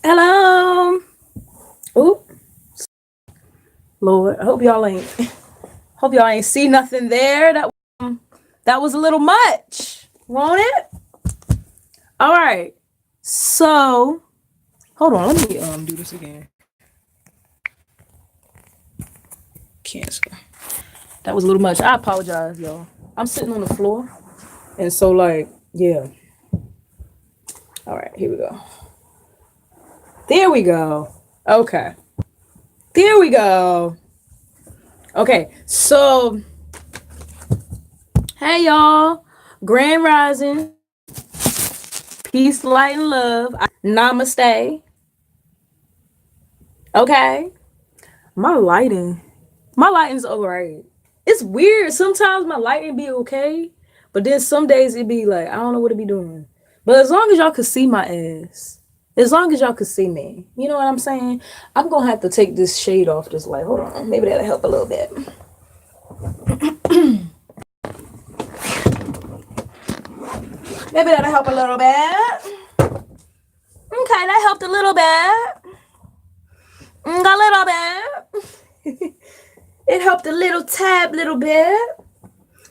Hello. Oop, Lord. I hope y'all ain't see nothing there. That was a little much. Won't it? All right. So hold on. Let me do this again. Cancel. That was a little much. I apologize, y'all. I'm sitting on the floor, and so yeah. All right. Here we go. There we go. Okay. There we go. Okay. So hey y'all. Grand Rising. Peace, light, and love. Namaste. Okay. My lighting. My lighting's alright. It's weird. Sometimes my lighting be okay, but then some days it be like I don't know what it be doing. But as long as y'all could see my ass, as long as y'all could see me, you know what I'm saying? I'm gonna have to take this shade off this light. Hold on. Maybe that'll help a little bit. Maybe that'll help a little bit. Okay, that helped a little bit. A little bit. It helped a little tab, little bit.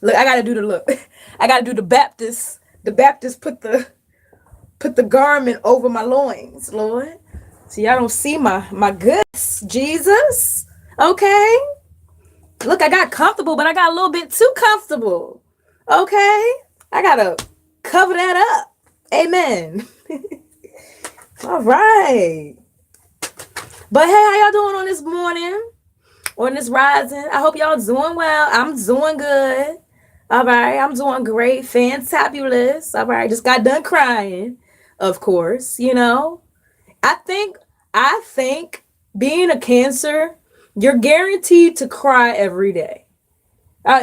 Look, I gotta do the look. I gotta do the Baptist. The Baptist put the garment over my loins, Lord. So y'all don't see my goods, Jesus. Okay. Look, I got comfortable, but I got a little bit too comfortable. Okay. I gotta cover that up. Amen. All right. But hey, how y'all doing on this morning? On this rising? I hope y'all doing well. I'm doing good. All right, I'm doing great. Fantabulous. All right, just got done crying, of course. I think I think being a Cancer, you're guaranteed to cry every day.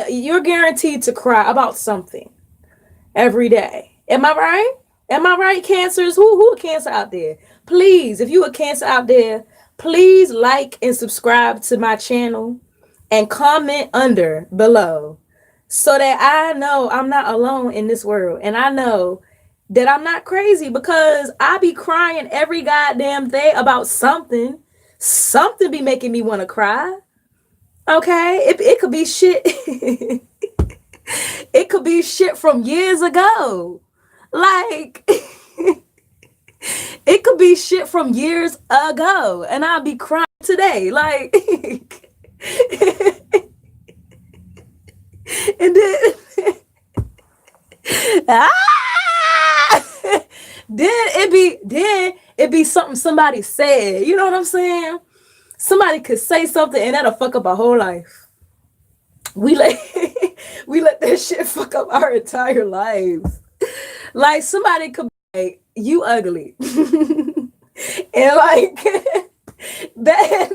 You're guaranteed to cry about something every day. Am I right? Am I right, Cancers? Who a Cancer out there? Please, if you a Cancer out there, please like and subscribe to my channel and comment under below so that I know I'm not alone in this world. And I know that I'm not crazy because I be crying every goddamn day about something. Something be making me want to cry. Okay? It could be shit. It could be shit from years ago. Like, it could be shit from years ago. And I'll be crying today. Like, and then, ah! then it be something somebody said. You know what I'm saying? Somebody could say something and that'll fuck up our whole life. We let we let that shit fuck up our entire life. Like somebody could be like, you ugly. And like that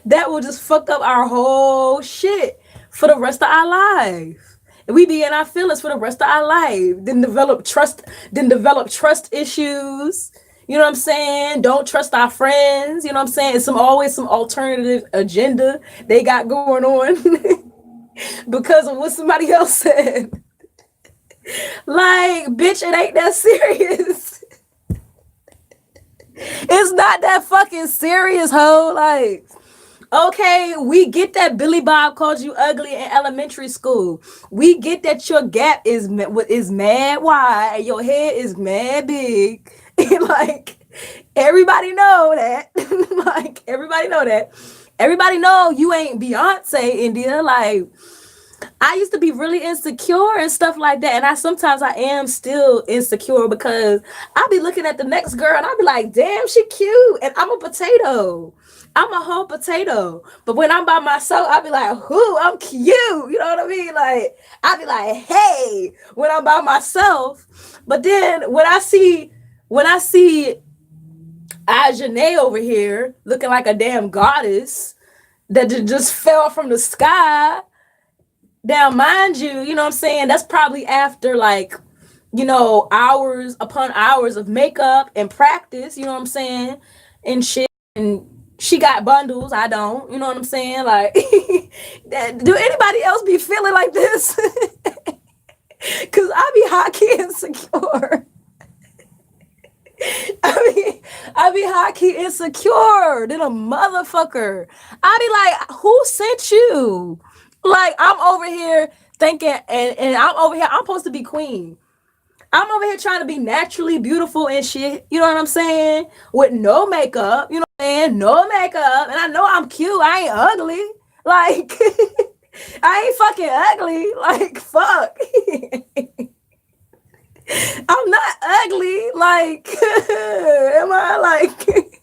that will just fuck up our whole shit for the rest of our life. And we be in our feelings for the rest of our life. Then develop trust issues. You know what I'm saying? Don't trust our friends. You know what I'm saying? It's always some alternative agenda they got going on because of what somebody else said. Like, bitch, it ain't that serious. It's not that fucking serious, ho. Like, okay, we get that Billy Bob called you ugly in elementary school. We get that your gap is mad wide and your head is mad big. And like everybody know that. Like everybody know that. Everybody know you ain't Beyonce, India. Like I used to be really insecure and stuff like that. And sometimes I am still insecure because I be looking at the next girl and I be like, damn, she cute. And I'm a potato. I'm a whole potato. But when I'm by myself, I be like, whoo, I'm cute. You know what I mean? Like, I be like, hey, when I'm by myself. But then when I see Ajane over here looking like a damn goddess that just fell from the sky. Now, mind you, you know what I'm saying? That's probably after like, hours upon hours of makeup and practice, you know what I'm saying? And shit. And she got bundles. I don't, you know what I'm saying? Like, do anybody else be feeling like this? Because I be hot insecure. be high key insecure than a motherfucker. I be like, who sent you? Like, I'm over here thinking, and I'm over here, I'm supposed to be queen. I'm over here trying to be naturally beautiful and shit. You know what I'm saying? With no makeup. You know what I'm saying? No makeup. And I know I'm cute. I ain't ugly. Like, I ain't fucking ugly. Like, fuck. I'm not ugly. Like, am I like,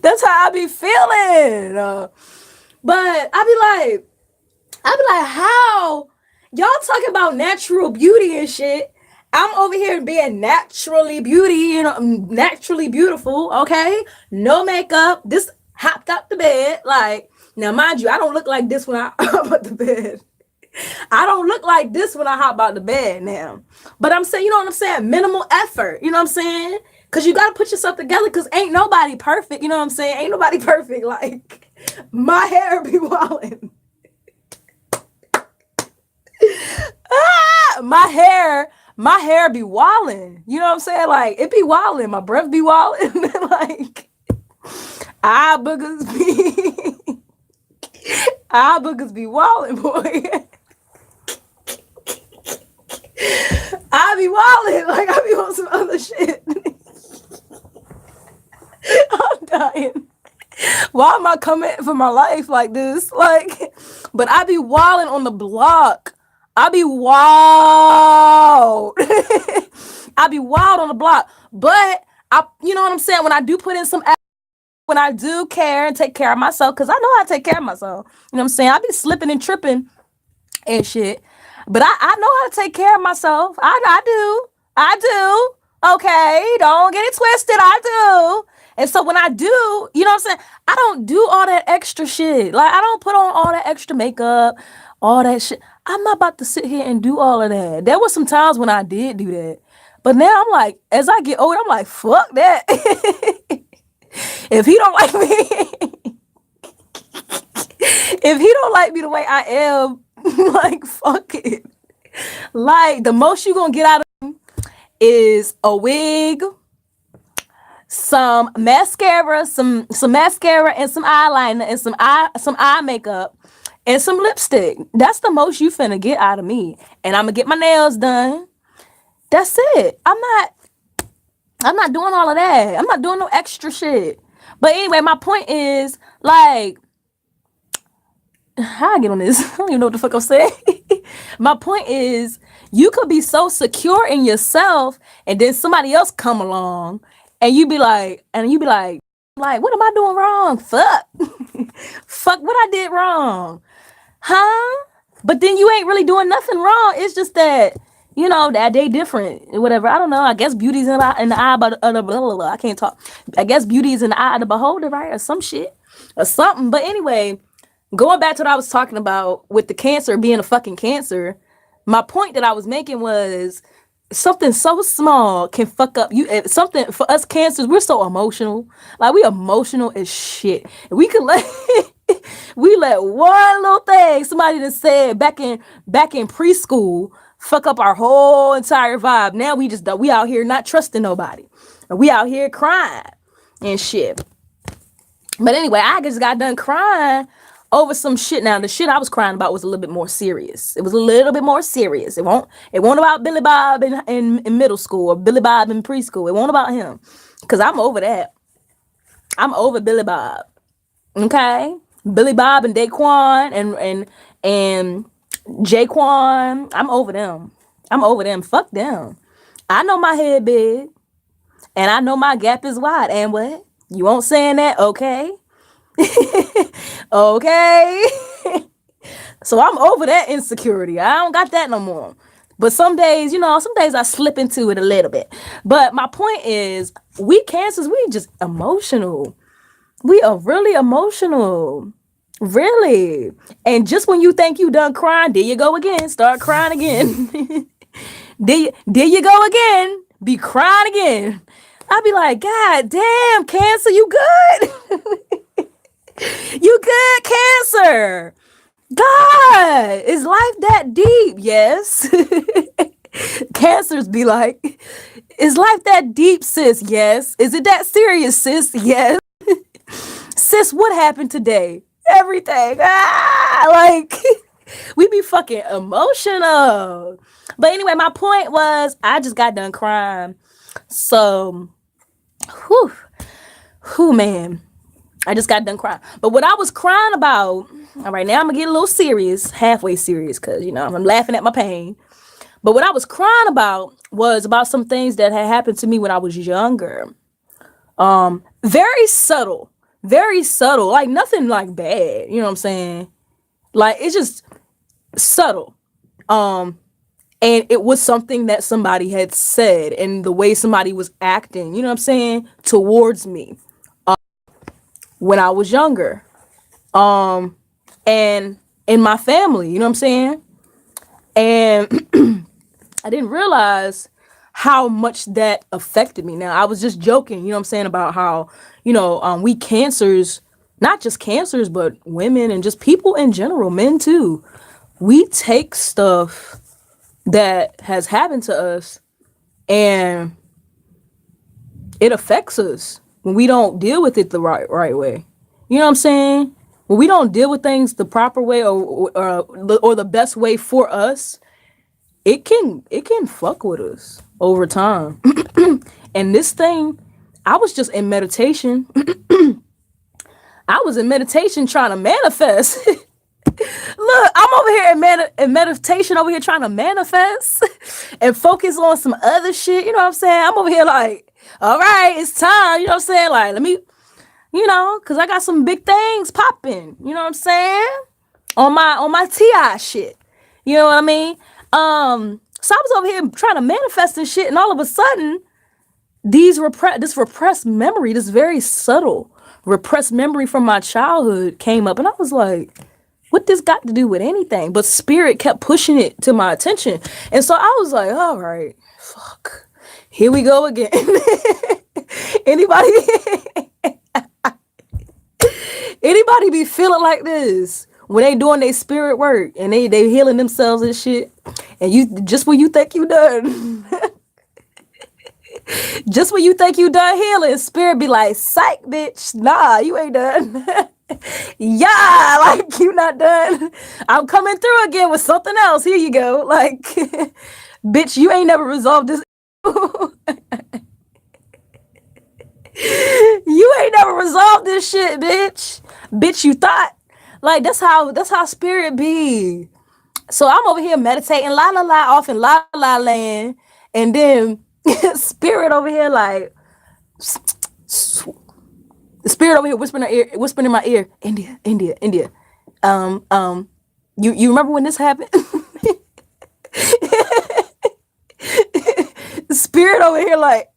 that's how I be feeling. But I be like, how? Y'all talking about natural beauty and shit. I'm over here being naturally beauty, you know, naturally beautiful, okay? No makeup. This hopped out the bed. Like, now mind you, I don't look like this when I hop out the bed. I don't look like this when I hop out the bed now. But I'm saying, you know what I'm saying? Minimal effort. You know what I'm saying? Because you got to put yourself together because ain't nobody perfect. You know what I'm saying? Ain't nobody perfect. Like, my hair be wilding. My hair be wilding. You know what I'm saying? Like, it be wilding. My breath be wilding. Like, eye boogers be wilding, boy. I be wilding. Like, I be on some other shit. I'm dying. Why am I coming for my life like this? Like, but I be wilding on the block. I be wild. I be wild on the block. But you know what I'm saying? When I do put in some effort, when I do care and take care of myself, because I know how to take care of myself. You know what I'm saying? I be slipping and tripping and shit. But I know how to take care of myself. I do. Okay, don't get it twisted. I do. And so when I do, you know what I'm saying? I don't do all that extra shit. Like, I don't put on all that extra makeup, all that shit. I'm not about to sit here and do all of that. There was some times when I did do that. But now I'm like, as I get older, I'm like, fuck that. If he don't like me, if he don't like me the way I am, like, fuck it. Like, the most you gonna get out of him is a wig, some mascara, some mascara and some eyeliner and some eye makeup and some lipstick. That's the most you finna get out of me. And I'm gonna get my nails done. That's it. I'm not doing all of that. I'm not doing no extra shit. But anyway, my point is, like, how I get on this? I don't even know what the fuck I'm saying. My point is, you could be so secure in yourself, and then somebody else come along, and you be like, what am I doing wrong? Fuck, fuck, what I did wrong, huh? But then you ain't really doing nothing wrong. It's just that, you know, that they different, whatever. I don't know. I guess beauty's in the eye, but I can't talk. I guess beauty is in the eye of the beholder, right, or some shit, or something. But anyway. Going back to what I was talking about with the cancer being a fucking cancer, my point that I was making was something so small can fuck up you. Something for us cancers, we're so emotional. Like, we emotional as shit. We could let we let one little thing somebody that said back in preschool fuck up our whole entire vibe. Now we out here not trusting nobody. We out here crying and shit. But anyway, I just got done crying over some shit. Now, the shit I was crying about was a little bit more serious. It was a little bit more serious. It won't about Billy Bob in middle school or Billy Bob in preschool. It won't about him. Because I'm over that. I'm over Billy Bob. Okay? Billy Bob and Daquan and Jaquan. I'm over them. Fuck them. I know my head big. And I know my gap is wide. And what? You won't saying that? Okay. Okay. So I'm over that insecurity. I don't got that no more. But some days I slip into it a little bit. But my point is, we cancers, we just emotional. We are really emotional. Really. And just when you think you done crying, there you go again. Start crying again. There you go again. Be crying again. I'll be like, God damn, Cancer, you good? You good, Cancer? God, is life that deep? Yes. Cancers be like, is life that deep, sis? Yes. Is it that serious, sis? Yes. Sis, what happened today? Everything. Like, we be fucking emotional. But anyway, my point was, I just got done crying. So, whew, man. I just got done crying. But what I was crying about, all right, now I'm gonna get a little serious, halfway serious, because, I'm laughing at my pain. But what I was crying about was about some things that had happened to me when I was younger. Very subtle, like nothing like bad. You know what I'm saying? Like, it's just subtle. And it was something that somebody had said and the way somebody was acting, you know what I'm saying, towards me when I was younger. And in my family, you know what I'm saying? And I didn't realize how much that affected me. Now, I was just joking, you know what I'm saying, about how, we cancers, not just cancers, but women and just people in general, men too, we take stuff that has happened to us and it affects us when we don't deal with it the right way. You know what I'm saying? When we don't deal with things the proper way or the best way for us, it can fuck with us over time. And this thing, I was just in meditation. I was in meditation trying to manifest. Look, I'm over here in meditation, over here trying to manifest and focus on some other shit. You know what I'm saying? I'm over here like, all right, it's time. You know what I'm saying? Like, let me, because I got some big things popping. You know what I'm saying? On my TI shit. You know what I mean? So I was over here trying to manifest and shit, and all of a sudden, this repressed memory, this very subtle repressed memory from my childhood came up, and I was like, what this got to do with anything? But spirit kept pushing it to my attention. And so I was like, all right, fuck. Here we go again. Anybody anybody be feeling like this when they doing their spirit work and they healing themselves and shit? And you just when you think you done. Just when you think you done healing, spirit be like, psych, bitch. Nah, you ain't done. Yeah, like, you not done. I'm coming through again with something else. Here you go. Like, bitch, you ain't never resolved this. You ain't never resolved this shit, bitch. Bitch, you thought. Like, that's how spirit be. So I'm over here meditating, la la la, off in la la land, and then spirit over here like, the spirit over here whispering in my ear, India. You remember when this happened? Spirit over here like,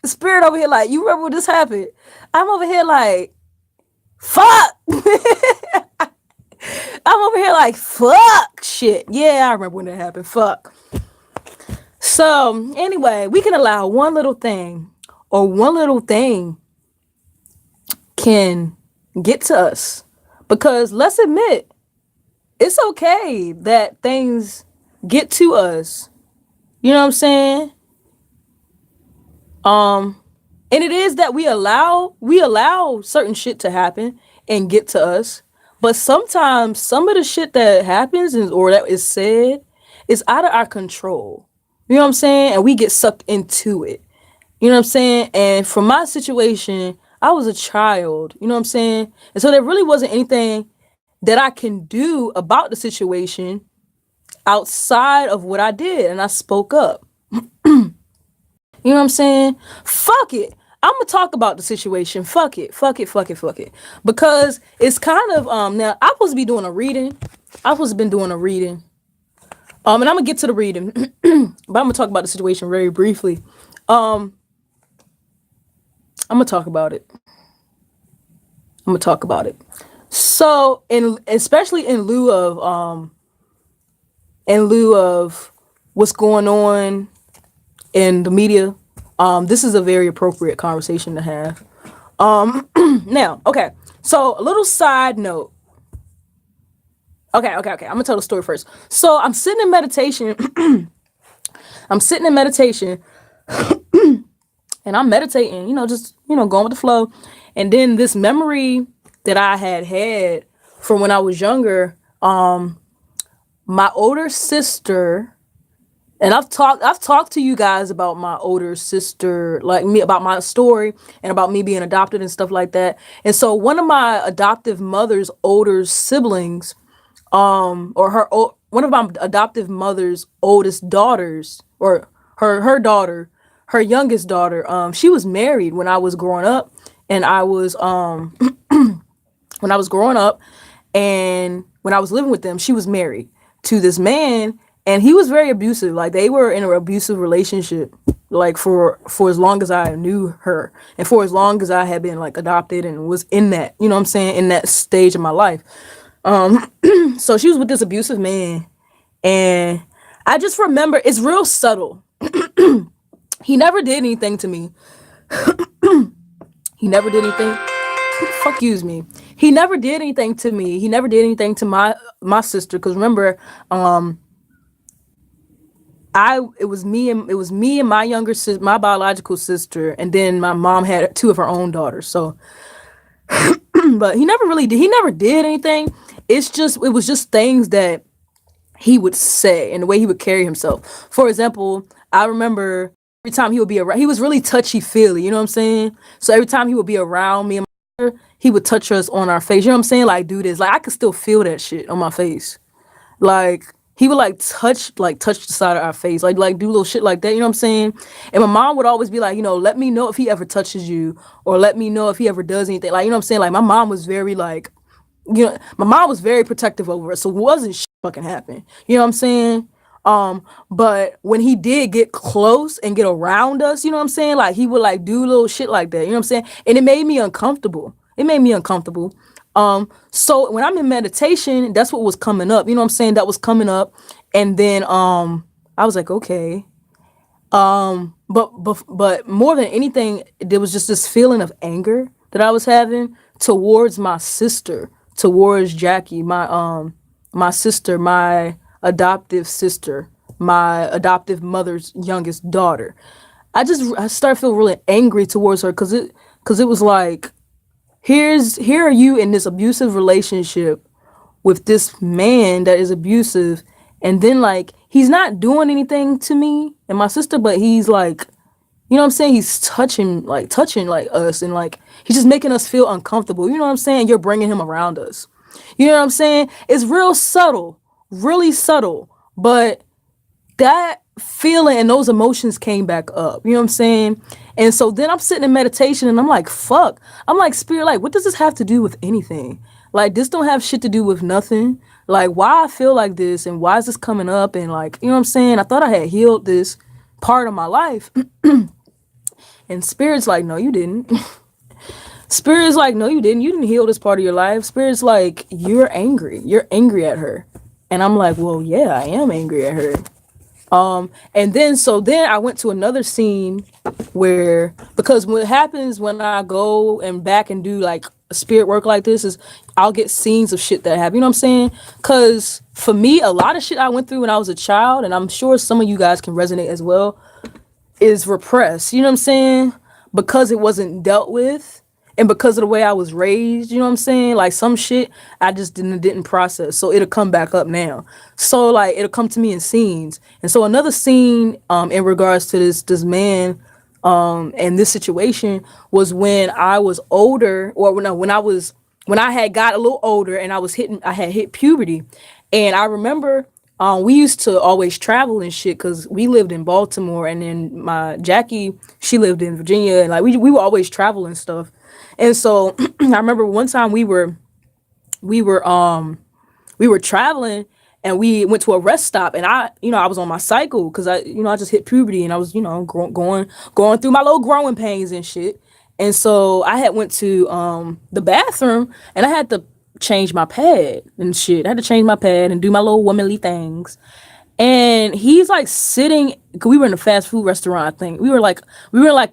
you remember when this happened? I'm over here like, fuck. I'm over here like, fuck shit. Yeah, I remember when that happened. Fuck. So anyway, we can allow one little thing can get to us, because let's admit, it's okay that things get to us. You know what I'm saying? And it is that we allow certain shit to happen and get to us. But sometimes some of the shit that happens or that is said is out of our control. You know what I'm saying? And we get sucked into it. You know what I'm saying? And for my situation, I was a child. You know what I'm saying? And so there really wasn't anything that I can do about the situation outside of what I did. And I spoke up. You know what I'm saying? Fuck it. I'm gonna talk about the situation. Fuck it. Because it's kind of now I'm supposed to be doing a reading. I supposed to been doing a reading. And I'm gonna get to the reading, but I'm gonna talk about the situation very briefly. I'm gonna talk about it. So, especially in lieu of what's going on in the media, this is a very appropriate conversation to have. Now, okay. So, a little side note. Okay. I'm gonna tell the story first. So, I'm sitting in meditation. I'm sitting in meditation and I'm meditating, just, going with the flow. And then this memory that I had from when I was younger, my older sister, and I've talked to you guys about my older sister, like me, about my story and about me being adopted and stuff like that. And so one of my adoptive mother's older siblings, one of my adoptive mother's oldest daughters, or her daughter, her youngest daughter, she was married when I was growing up, and I was when I was growing up, and when I was living with them, she was married to this man, and he was very abusive. Like, they were in an abusive relationship, like for as long as I knew her, and for as long as I had been like adopted and was in that, you know what I'm saying, in that stage of my life. So she was with this abusive man, and I just remember, it's real subtle. He never did anything to me. He never did anything. Fuck, use me. He never did anything to me. He never did anything to my sister. Because remember, it was me and my younger sister, my biological sister, and then my mom had two of her own daughters. So, but he never did anything. It was just things that he would say and the way he would carry himself. For example, I remember every time he would be around, he was really touchy feely, you know what I'm saying? So every time he would be around me and my sister, he would touch us on our face, you know what I'm saying? Like, do this. Like, I could still feel that shit on my face. Like, he would touch the side of our face, like do little shit like that, you know what I'm saying? And my mom would always be like, let me know if he ever touches you, or let me know if he ever does anything. Like, you know what I'm saying? Like, my mom was very like, my mom was very protective over us, so it wasn't shit fucking happen. You know what I'm saying? But when he did get close and get around us, you know what I'm saying? Like, he would like do little shit like that, you know what I'm saying? And it made me uncomfortable. So when I'm in meditation, that's what was coming up, you know what I'm saying? That was coming up. And then, I was like, okay. But more than anything, there was just this feeling of anger that I was having towards my sister, towards Jackie, my sister, my adoptive sister, my adoptive mother's youngest daughter. I started feeling really angry towards her because it was like, here are you in this abusive relationship with this man that is abusive, and then like he's not doing anything to me and my sister, but he's like, you know what I'm saying, he's touching like us, and like he's just making us feel uncomfortable, you know what I'm saying? You're bringing him around us, you know what I'm saying? It's real subtle, really subtle, but that feeling and those emotions came back up, you know what I'm saying? And so then I'm sitting in meditation and I'm like, fuck. I'm like, Spirit, like, what does this have to do with anything? Like, this don't have shit to do with nothing. Like, why I feel like this, and why is this coming up? And like, you know what I'm saying? I thought I had healed this part of my life. And Spirit's like, no, you didn't. Spirit's like, no, you didn't. You didn't heal this part of your life. Spirit's like, you're angry. You're angry at her. And I'm like, well, yeah, I am angry at her. And then I went to another scene where, because what happens when I go and back and do like spirit work like this is I'll get scenes of shit that happened, you know what I'm saying? Because for me, a lot of shit I went through when I was a child, and I'm sure some of you guys can resonate as well, is repressed, you know what I'm saying? Because it wasn't dealt with, and because of the way I was raised, you know what I'm saying? Like, some shit I just didn't process. So it'll come back up now. So like it'll come to me in scenes. And so another scene in regards to this man and this situation was when I was older, or when I had got a little older and I had hit puberty. And I remember we used to always travel and shit, because we lived in Baltimore, and then my Jackie, she lived in Virginia, and like we would always travel and stuff. And so I remember one time we were traveling, and we went to a rest stop, and I was on my cycle, because I just hit puberty, and I was, going through my little growing pains and shit. And so I had went to the bathroom, and I had to change my pad and shit. I had to change my pad and do my little womanly things. And he's like sitting, cause we were in a fast food restaurant thing. We were like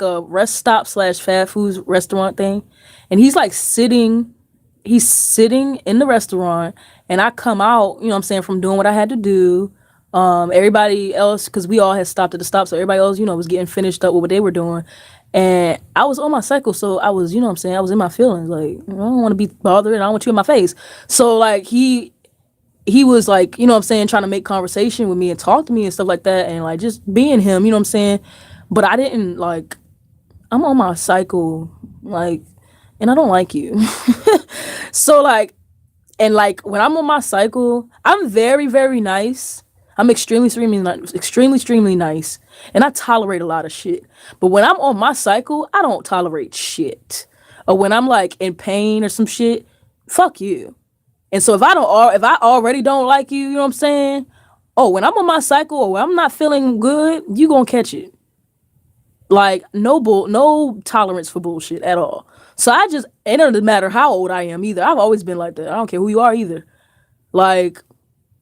a rest stop / fast food restaurant thing. And he's like sitting in the restaurant, and I come out, you know what I'm saying, from doing what I had to do. Everybody else, because we all had stopped at the stop, so everybody else, was getting finished up with what they were doing. And I was on my cycle, so I was, what I'm saying, I was in my feelings. Like, I don't want to be bothered, and I don't want you in my face. So, like, he was like, what I'm saying, trying to make conversation with me and talk to me and stuff like that, and like just being him, what I'm saying. But I didn't like. I'm on my cycle, like, and I don't like you. So like, and like when I'm on my cycle, I'm very, very nice. I'm extremely nice, and I tolerate a lot of shit. But when I'm on my cycle, I don't tolerate shit. Or when I'm like in pain or some shit, fuck you. And so if I already don't like you, you know what I'm saying? Oh, when I'm on my cycle or when I'm not feeling good, you gonna catch it. Like no tolerance for bullshit at all. So it doesn't matter how old I am either. I've always been like that. I don't care who you are either. Like,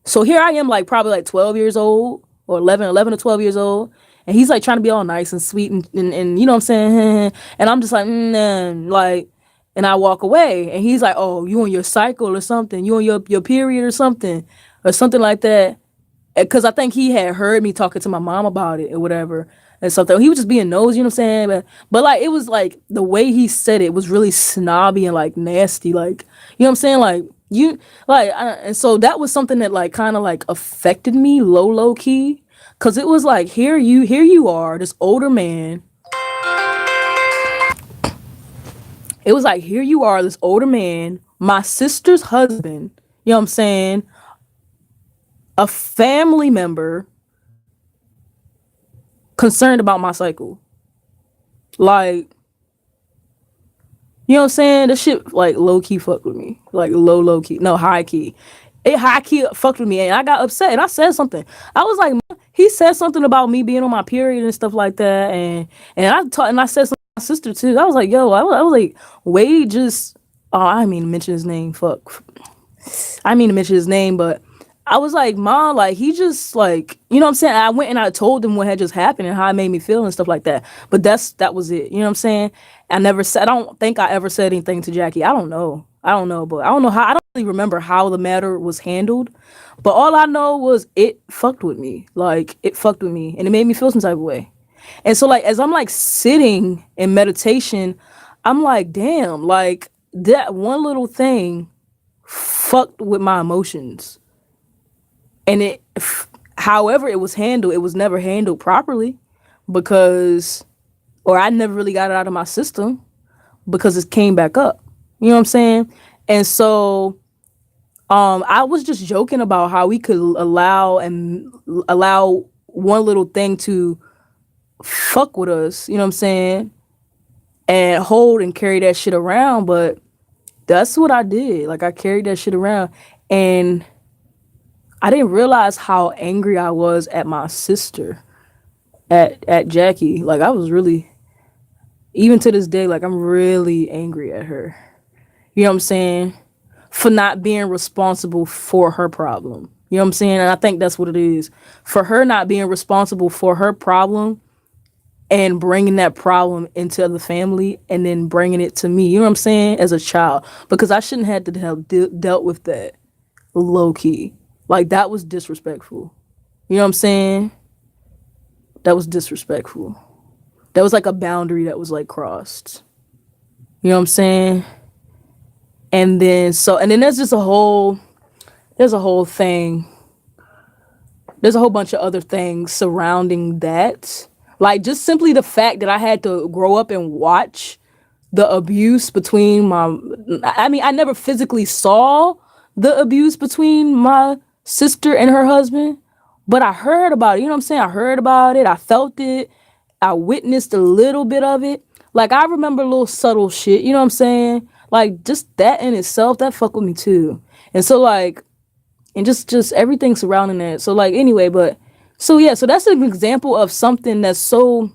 so here I am, like probably like 12 years old or 11 or 12 years old. And he's like trying to be all nice and sweet and you know what I'm saying? And I'm just like, like, and I walk away and he's like, oh, you on your cycle or something. You on your period or something like that. Because I think he had heard me talking to my mom about it or whatever and something. He was just being nosy, you know what I'm saying? But like, it was like the way he said it was really snobby and like nasty. Like, you know what I'm saying? Like, and so that was something that like kind of like affected me low key. Cause it was like, here you are, this older man. It was like, here you are, this older man, my sister's husband, you know what I'm saying? A family member concerned about my cycle. Like, you know what I'm saying? This shit like low key fucked with me. Like low key. No, high key. It high key fucked with me and I got upset and I said something. I was like, he said something about me being on my period and stuff like that, and I said something to my sister too. I was like, yo, I was like, Wade just I didn't mean to mention his name. Fuck. I didn't mean to mention his name, but I was like, Mom, like, he just, like, you know what I'm saying? I went and I told him what had just happened and how it made me feel and stuff like that. But that was it. You know what I'm saying? I don't think I ever said anything to Jackie. I don't know, but I don't know how, I don't really remember how the matter was handled. But all I know was it fucked with me. Like, it fucked with me and it made me feel some type of way. And so, like, as I'm, like, sitting in meditation, I'm like, damn, like, that one little thing fucked with my emotions. And however it was handled, it was never handled properly or I never really got it out of my system because it came back up. You know what I'm saying? And so, I was just joking about how we could allow one little thing to fuck with us, you know what I'm saying? And hold and carry that shit around. But that's what I did. Like, I carried that shit around and I didn't realize how angry I was at my sister, at Jackie. Like, I was really, even to this day, like, I'm really angry at her. You know what I'm saying? For not being responsible for her problem. You know what I'm saying? And I think that's what it is. For her not being responsible for her problem and bringing that problem into the family and then bringing it to me. You know what I'm saying? As a child. Because I shouldn't have to have dealt with that low key. Like, that was disrespectful. You know what I'm saying? That was disrespectful. That was like a boundary that was like crossed. You know what I'm saying? And then there's just there's a whole thing. There's a whole bunch of other things surrounding that. Like, just simply the fact that I had to grow up and watch the abuse between I never physically saw the abuse between my sister and her husband, but I heard about it. You know what I'm saying? I heard about it. I felt it. I witnessed a little bit of it. Like, I remember a little subtle shit. You know what I'm saying? Like, just that in itself, that fucked with me too. And so, like, and just everything surrounding that. So, like, anyway, but so yeah, so that's an example of something that's an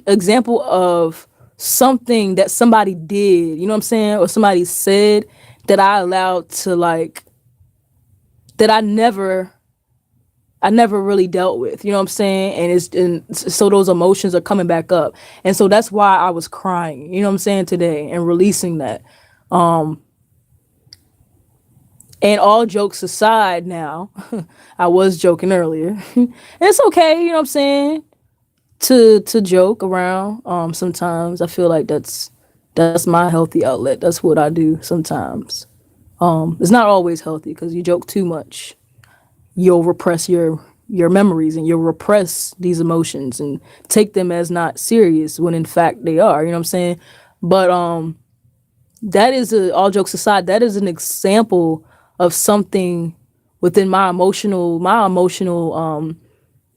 example of something that somebody did, you know what I'm saying? Or somebody said that I allowed to, like, that I never really dealt with, you know what I'm saying? And so those emotions are coming back up. And so that's why I was crying, you know what I'm saying, today and releasing that. And all jokes aside now, I was joking earlier. It's okay, you know what I'm saying? To joke around. Sometimes I feel like that's my healthy outlet. That's what I do sometimes. It's not always healthy because you joke too much. You'll repress your memories and you'll repress these emotions and take them as not serious when in fact they are. You know what I'm saying? But that is all jokes aside. That is an example of something within my emotional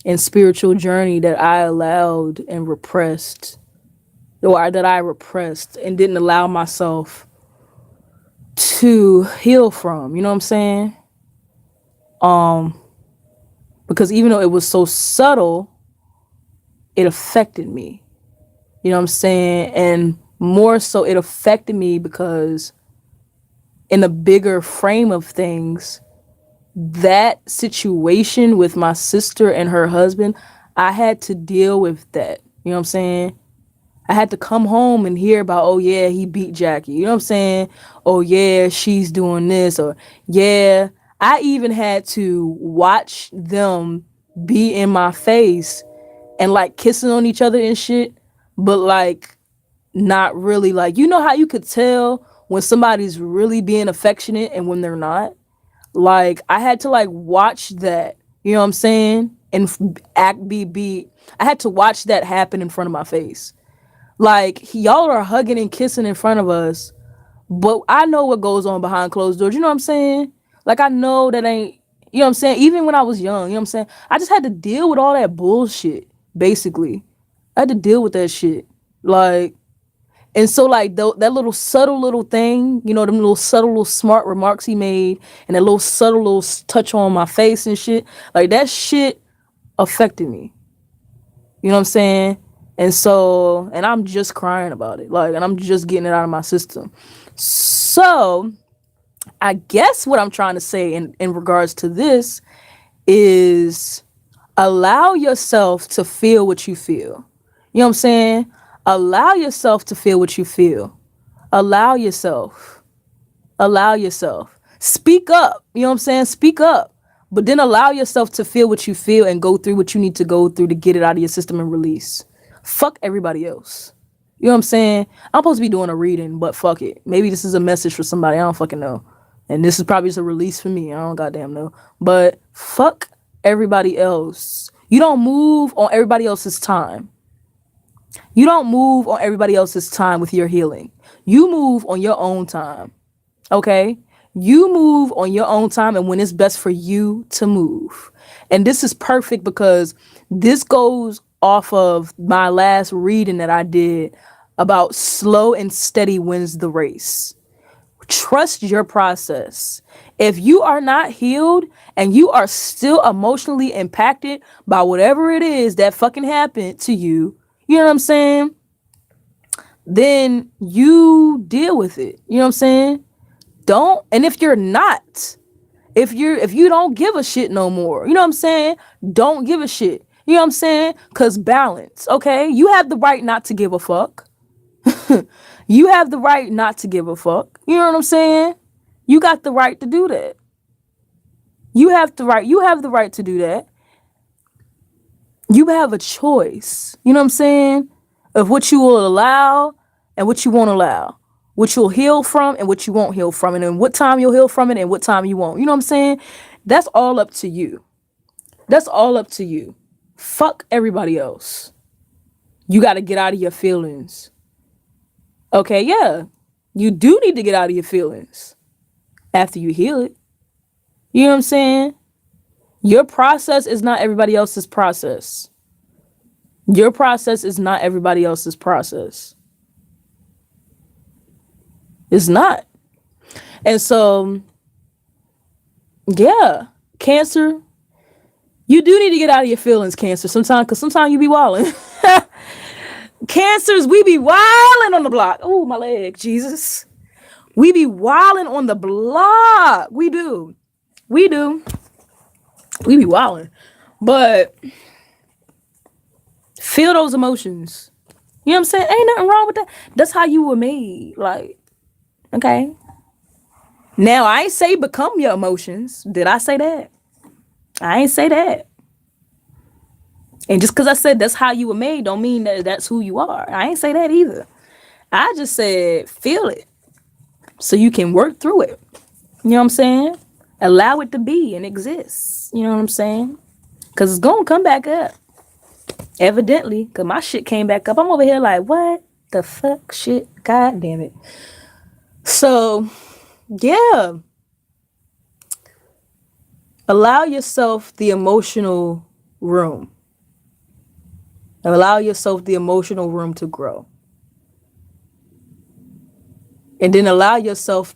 and spiritual journey that I allowed and repressed, or that I repressed and didn't allow myself to heal from. You know what I'm saying? Because even though it was so subtle, it affected me. You know what I'm saying? And more so, it affected me because in the bigger frame of things, that situation with my sister and her husband, I had to deal with that. You know what I'm saying? I had to come home and hear about, oh yeah, he beat Jackie. You know what I'm saying? Oh yeah, she's doing this. Or yeah, I even had to watch them be in my face and like kissing on each other and shit, but like not really. Like, you know how you could tell when somebody's really being affectionate and when they're not? Like, I had to like watch that, you know what I'm saying? And act be I had to watch that happen in front of my face. Like, y'all are hugging and kissing in front of us, but I know what goes on behind closed doors. You know what I'm saying? Like, I know that ain't, you know what I'm saying? Even when I was young, you know what I'm saying? I just had to deal with all that bullshit, basically. I had to deal with that shit. Like, and so like that little subtle little thing, you know, them little subtle little smart remarks he made and that little subtle little touch on my face and shit, like that shit affected me. You know what I'm saying? And so, and I'm just crying about it. Like, and I'm just getting it out of my system. So, I guess what I'm trying to say in regards to this is allow yourself to feel what you feel. You know what I'm saying? Allow yourself to feel what you feel. Allow yourself. Allow yourself. Speak up. You know what I'm saying? Speak up. But then allow yourself to feel what you feel and go through what you need to go through to get it out of your system and release. Fuck everybody else. You know what I'm saying? I'm supposed to be doing a reading, but fuck it. Maybe this is a message for somebody. I don't fucking know. And this is probably just a release for me. I don't goddamn know. But fuck everybody else. You don't move on everybody else's time. You don't move on everybody else's time with your healing. You move on your own time. Okay? You move on your own time and when it's best for you to move. And this is perfect because this goes off of my last reading that I did about slow and steady wins the race. Trust your process. If you are not healed and you are still emotionally impacted by whatever it is that fucking happened to you, you know what I'm saying? Then you deal with it. You know what I'm saying? Don't, and if you're not, if you don't give a shit no more, you know what I'm saying? Don't give a shit. You know what I'm saying? Cause balance, okay? You have the right not to give a fuck. You have the right not to give a fuck. You know what I'm saying? You got the right to do that. You have the right to do that. You have a choice. You know what I'm saying? Of what you will allow and what you won't allow. What you'll heal from and what you won't heal from. And then what time you'll heal from it and what time you won't. You know what I'm saying? That's all up to you. That's all up to you. Fuck everybody else. You got to get out of your feelings. Okay, yeah. You do need to get out of your feelings after you heal it. You know what I'm saying? Your process is not everybody else's process. Your process is not everybody else's process. It's not. And so, yeah, Cancer, you do need to get out of your feelings, Cancer, sometimes, because sometimes you be wilding. Cancers, we be wilding on the block. Oh, my leg, Jesus. We be wilding on the block. We do. We do. We be wilding. But feel those emotions. You know what I'm saying? Ain't nothing wrong with that. That's how you were made. Like, okay. Now, I ain't say become your emotions. Did I say that? I ain't say that. And just because I said that's how you were made don't mean that that's who you are. I ain't say that either. I just said feel it so you can work through it. You know what I'm saying? Allow it to be and exist. You know what I'm saying? Because it's going to come back up. Evidently. Because my shit came back up. I'm over here like, what the fuck shit? God damn it. So, yeah. Allow yourself the emotional room. Allow yourself the emotional room to grow. And then allow yourself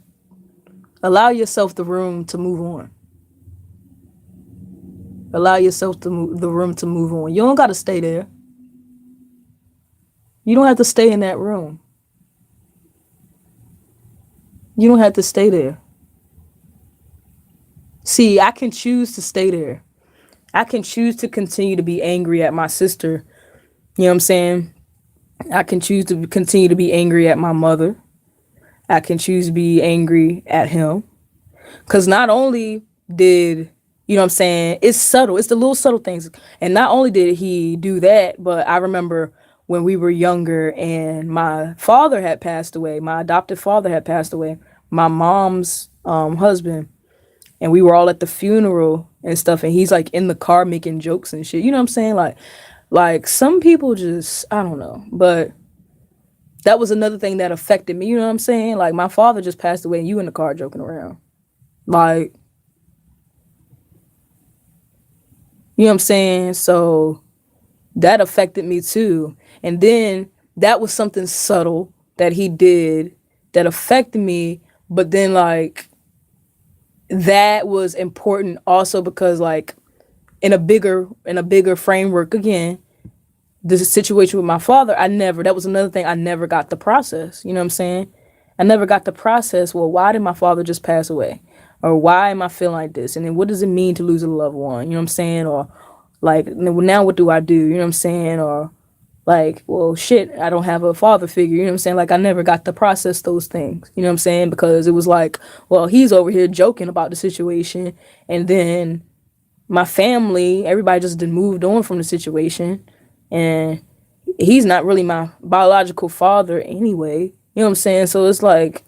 the room to move on. Allow yourself the room to move on. You don't got to stay there. You don't have to stay in that room. You don't have to stay there. See, I can choose to stay there. I can choose to continue to be angry at my sister. You know what I'm saying? I can choose to continue to be angry at my mother. I can choose to be angry at him. Because not only did, you know what I'm saying, it's subtle. It's the little subtle things. And not only did he do that, but I remember when we were younger and my father had passed away. My adopted father had passed away. My mom's husband. And we were all at the funeral and stuff. And he's like in the car making jokes and shit. You know what I'm saying? Like some people just, I don't know. But that was another thing that affected me. You know what I'm saying? Like my father just passed away and you in the car joking around. Like, you know what I'm saying? So that affected me too. And then that was something subtle that he did that affected me. But then like that was important also because like in a bigger framework again, the situation with my father, that was another thing I never got the process. You know what I'm saying? I never got the process. Well, why did my father just pass away? Or why am I feeling like this? And then what does it mean to lose a loved one? You know what I'm saying? Or like, now what do I do? You know what I'm saying? Or like, well, shit, I don't have a father figure. You know what I'm saying? Like, I never got to process those things. You know what I'm saying? Because it was like, well, he's over here joking about the situation. And then my family, everybody just moved on from the situation. And he's not really my biological father anyway. You know what I'm saying? So it's like,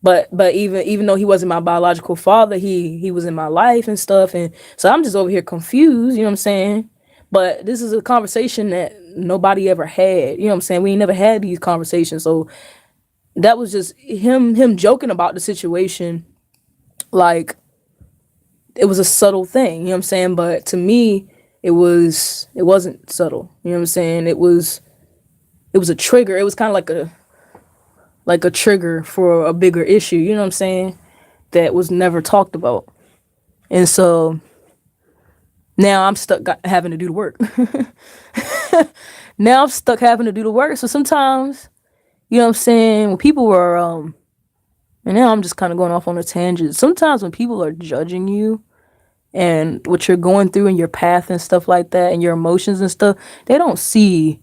but even though he wasn't my biological father, he was in my life and stuff. And so I'm just over here confused, you know what I'm saying? But this is a conversation that nobody ever had. You know what I'm saying? We ain't never had these conversations. So that was just him joking about the situation. Like it was a subtle thing, you know what I'm saying? But to me, it wasn't subtle. You know what I'm saying? It was a trigger. It was kind of like a trigger for a bigger issue, you know what I'm saying? That was never talked about. And so now I'm stuck having to do the work. Now I'm stuck having to do the work. So sometimes, you know what I'm saying, when people were and now I'm just kind of going off on a tangent. Sometimes when people are judging you and what you're going through and your path and stuff like that and your emotions and stuff, they don't see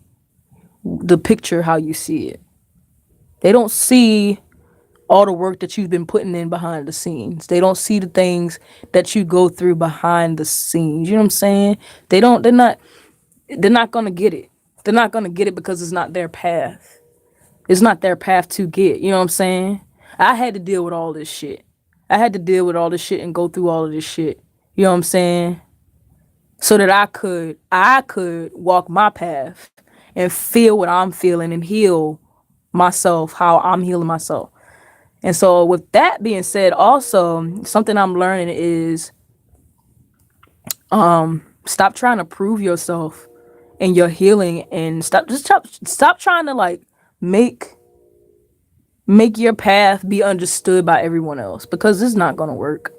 the picture how you see it. They don't see all the work that you've been putting in behind the scenes. They don't see the things that you go through behind the scenes. You know what I'm saying? They're not gonna get it. They're not gonna get it because it's not their path. It's not their path to get. You know what I'm saying? I had to deal with all this shit. I had to deal with all this shit and go through all of this shit. You know what I'm saying? So that I could walk my path and feel what I'm feeling and heal myself how I'm healing myself. And so with that being said, also something I'm learning is stop trying to prove yourself in your healing and stop trying to like make your path be understood by everyone else because it's not gonna work.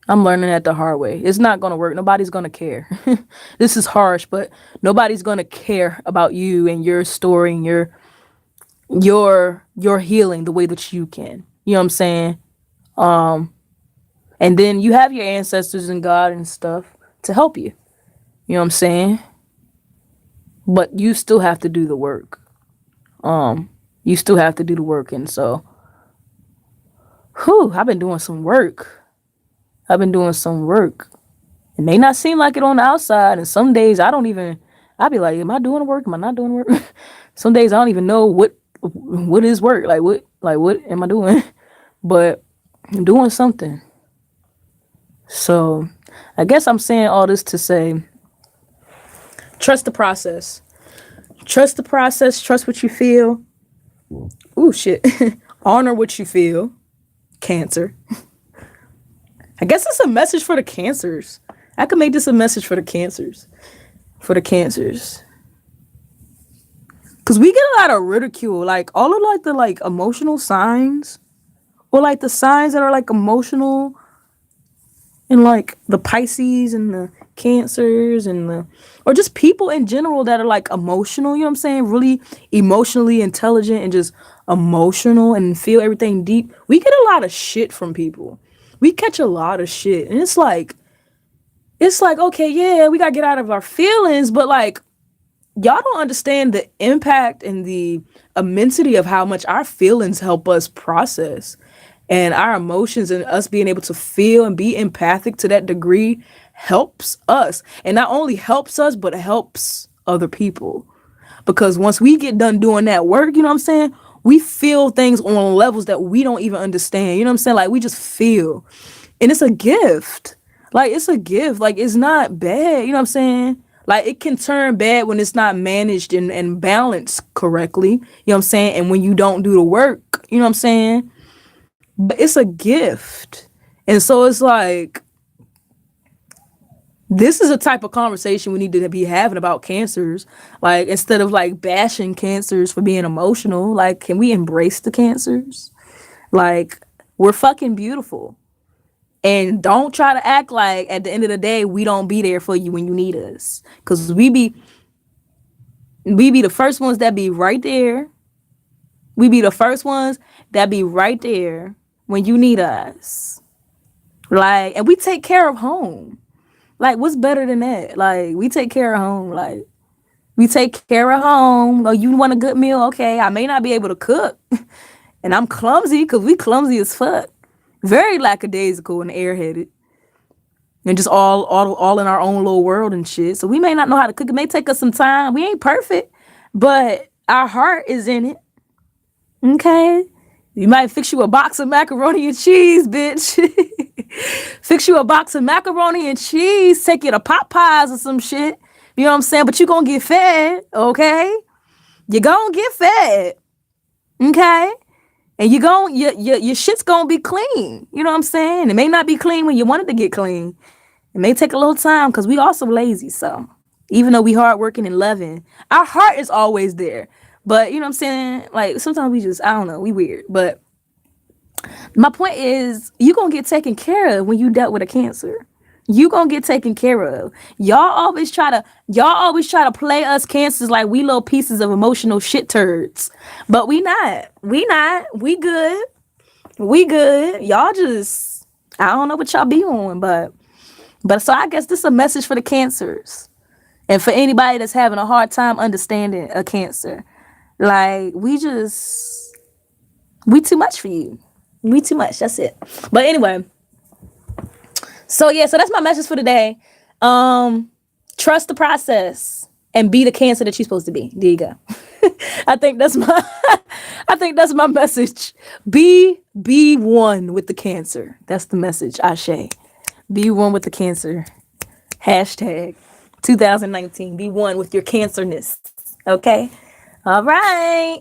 I'm learning that the hard way. It's not gonna work. Nobody's gonna care. This is harsh, but nobody's gonna care about you and your story and your healing the way that you can. You know what I'm saying? And then you have your ancestors and God and stuff to help you. You know what I'm saying? But you still have to do the work. You still have to do the work. And so Whew, I've been doing some work. I've been doing some work. It may not seem like it on the outside, and some days I don't even. I be like, am I doing the work? Am I not doing the work? Some days I don't even know what is work. What am I doing? But I'm doing something. So I guess I'm saying all this to say, trust the process. Trust the process. Trust what you feel. Ooh, shit. Honor what you feel. Cancer. I guess it's a message for the cancers. I could make this a message for the cancers. For the cancers. Because we get a lot of ridicule. Like, all of, like, the, like, emotional signs. Or, like, the signs that are, like, emotional. And, like, the Pisces and the cancers and the... Or just people in general that are, like, emotional. You know what I'm saying? Really emotionally intelligent and just emotional and feel everything deep. We get a lot of shit from people. We catch a lot of shit. And it's like, okay, yeah, we gotta get out of our feelings, but like, y'all don't understand the impact and the immensity of how much our feelings help us process, and our emotions and us being able to feel and be empathic to that degree helps us. And not only helps us, but helps other people. Because once we get done doing that work, you know what I'm saying? We feel things on levels that we don't even understand. You know what I'm saying? Like, we just feel. And it's a gift. Like, it's a gift. Like, it's not bad. You know what I'm saying? Like, it can turn bad when it's not managed and balanced correctly. You know what I'm saying? And when you don't do the work, you know what I'm saying? But it's a gift. And so it's like, this is a type of conversation we need to be having about cancers. Like, instead of like bashing cancers for being emotional, like, can we embrace the cancers? Like, we're fucking beautiful. And don't try to act like at the end of the day, we don't be there for you when you need us. Cause we be the first ones that be right there. We be the first ones that be right there when you need us. Like, and we take care of home. Like, what's better than that? Like, we take care of home. Like, we take care of home. Oh, you want a good meal? Okay, I may not be able to cook. And I'm clumsy because we clumsy as fuck. Very lackadaisical and airheaded. And just all in our own little world and shit. So we may not know how to cook. It may take us some time. We ain't perfect. But our heart is in it. Okay? You might fix you a box of macaroni and cheese, bitch. Fix you a box of macaroni and cheese. Take you to Popeyes or some shit. You know what I'm saying? But you gonna get fed, okay? You gonna get fed, okay? And your shit's gonna be clean. You know what I'm saying? It may not be clean when you want it to get clean. It may take a little time because we also lazy. So even though we hardworking and loving, our heart is always there. But you know what I'm saying? Like, sometimes we just, I don't know, we weird. But my point is, you gonna get taken care of when you dealt with a cancer. You gonna get taken care of. Y'all always try to play us cancers like we little pieces of emotional shit turds. But we not. We good. We good. Y'all just, I don't know what y'all be on, but so I guess this is a message for the cancers. And for anybody that's having a hard time understanding a cancer. Like, we too much for you. We too much. That's it. But anyway. So yeah, so that's my message for today. Trust the process and be the cancer that you're supposed to be. There you go. I think that's my message. Be one with the cancer. That's the message, Ashe. Be one with the cancer. Hashtag 2019. Be one with your cancerness. Okay? All right.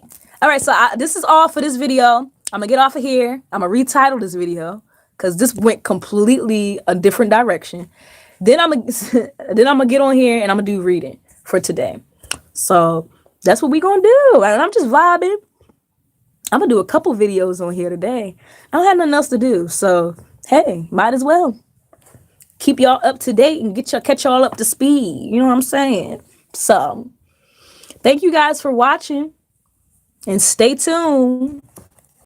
So this is all for this video. I'm going to get off of here. I'm going to retitle this video because this went completely a different direction. Then I'm going to get on here and I'm going to do reading for today. So that's what we're going to do. And I'm just vibing. I'm going to do a couple videos on here today. I don't have nothing else to do. So, hey, might as well keep y'all up to date and catch y'all up to speed. You know what I'm saying? So, thank you guys for watching and stay tuned.